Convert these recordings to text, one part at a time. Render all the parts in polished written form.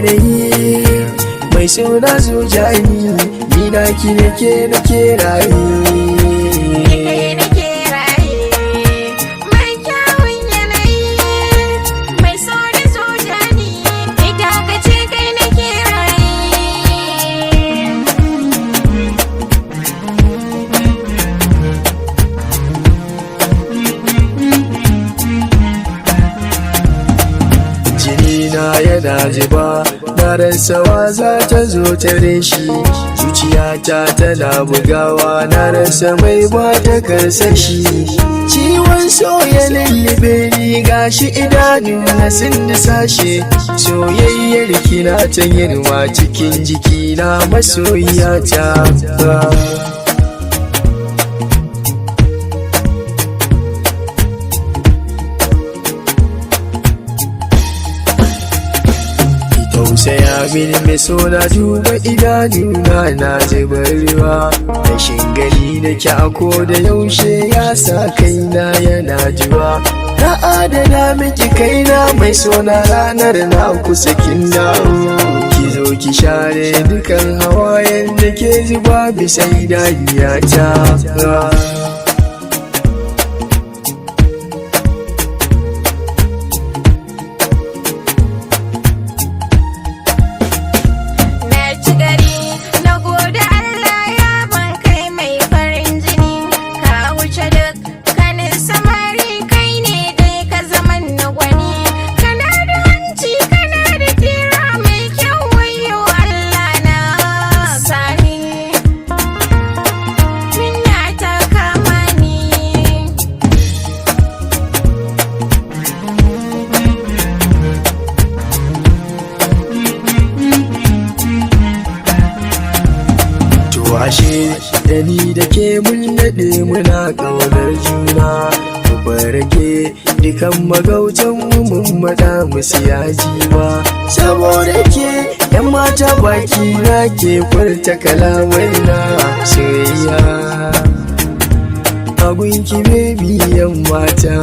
yanayi mai suna zojani ni na ki nake raye. Na yana zuba na rasawa za ta zo tare shi, zuciyata tana bugawa na rasa mai ba ta karsashi. Ciwon so ya lullube ni gashi idanu na sun disashe, soyayyar kina ta girma cikin jikina masoyiyata. Tausaya mini mai sona duba idanuna na zubar ruwa, rashin gani da kyako da yaushe ya sa kaina yana juwa. Na adana miki kaina mai sona ranar na kusa kin dawo, ki zo ki share dukan hawayen da ke zuba bisa idaniyata. Ashe da ni da ke mun daɗe muna ƙaunar juna, mu barake dukan magautan mu mun mada musu yaji ba. Saboda ke yan mata baki na ke furta kalamai na soyayya, abunki baby yan mata.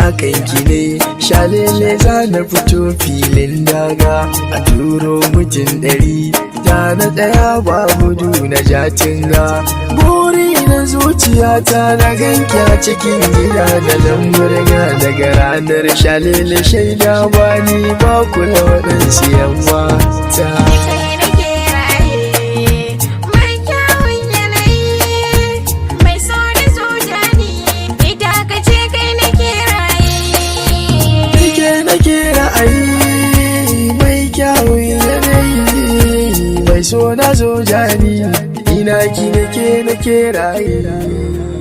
Akan ki ne shalele za na fito filin daga, a turo mutum 100 ta na ɗaya ba gudu na jatinga. Buri na zuciyata na ganki a cikin gida da lamurga, daga ranar shalele shaida bani ba kula waɗansu yan mata. Mai so na zo jani ina ki nake raye.